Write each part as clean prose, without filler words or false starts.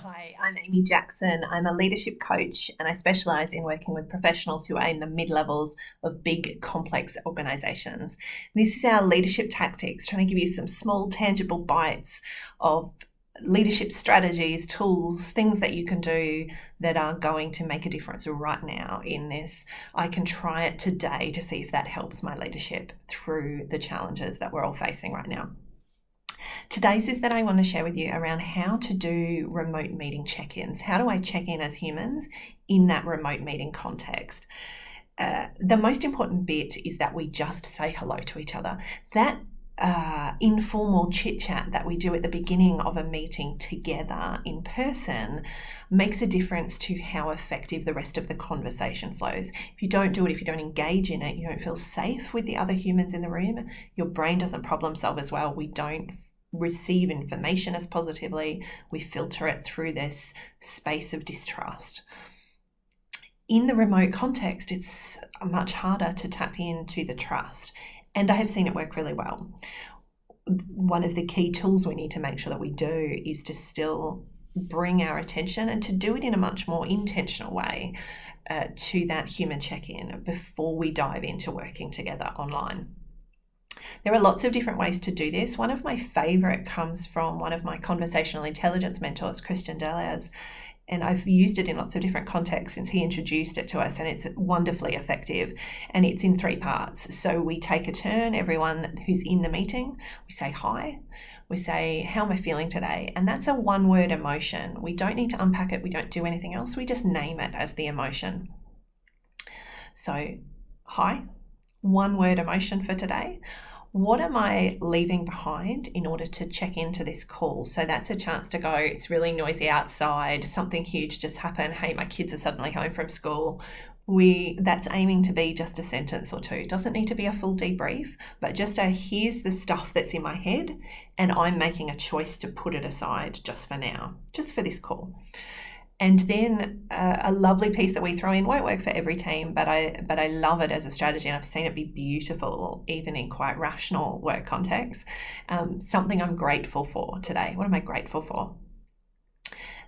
Hi, I'm Amy Jackson. I'm a leadership coach and I specialise in working with professionals who are in the mid-levels of big, complex organisations. This is our leadership tactics, trying to give you some small, tangible bites of leadership strategies, tools, things that you can do that are going to make a difference right now in this. I can try it today to see if that helps my leadership through the challenges that we're all facing right now. Today's is that I want to share with you around how to do remote meeting check-ins. How do I check in as humans in that remote meeting context? The most important bit is that we just say hello to each other. That informal chit-chat that we do at the beginning of a meeting together in person makes a difference to how effective the rest of the conversation flows. If you don't do it, if you don't engage in it, you don't feel safe with the other humans in the room, your brain doesn't problem solve as well. We don't receive information as positively. We filter it through this space of distrust. In the remote context, it's much harder to tap into the trust, and I have seen it work really well. One of the key tools we need to make sure that we do is to still bring our attention and to do it in a much more intentional way to that human check-in before we dive into working together online. There are lots of different ways to do this. One of my favourite comes from one of my conversational intelligence mentors, Christian Delaz, and I've used it in lots of different contexts since he introduced it to us, and it's wonderfully effective. And it's in 3 parts. So we take a turn, everyone who's in the meeting, we say hi, we say, how am I feeling today? And that's a one-word emotion. We don't need to unpack it, we don't do anything else, we just name it as the emotion. So, hi, one-word emotion for today. What am I leaving behind in order to check into this call? So that's a chance to go, it's really noisy outside, something huge just happened, hey, my kids are suddenly home from school. That's aiming to be just a sentence or two. It doesn't need to be a full debrief, but just here's the stuff that's in my head and I'm making a choice to put it aside just for now, just for this call. And then a lovely piece that we throw in won't work for every team, but I love it as a strategy, and I've seen it be beautiful even in quite rational work contexts. Something I'm grateful for today. What am I grateful for?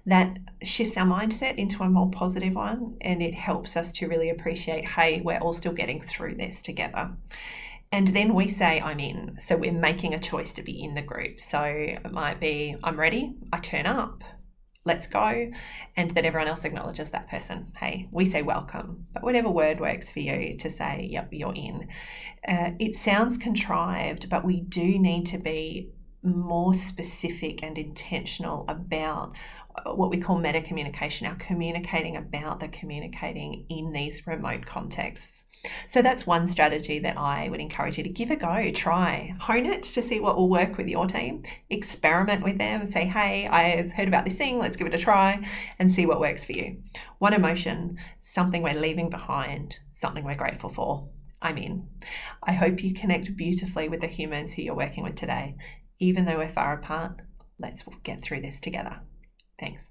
That shifts our mindset into a more positive one, and it helps us to really appreciate, hey, we're all still getting through this together. And then we say, I'm in. So we're making a choice to be in the group. So it might be, I'm ready, I turn up, let's go, and that everyone else acknowledges that person. Hey, we say welcome, but whatever word works for you to say, yep, you're in. It sounds contrived, but we do need to be more specific and intentional about what we call meta communication, our communicating about the communicating in these remote contexts. So that's one strategy that I would encourage you to give a go, try, hone it to see what will work with your team, experiment with them, say, hey, I've heard about this thing, let's give it a try and see what works for you. One emotion, something we're leaving behind, something we're grateful for. I'm in. I hope you connect beautifully with the humans who you're working with today. Even though we're far apart, let's get through this together. Thanks.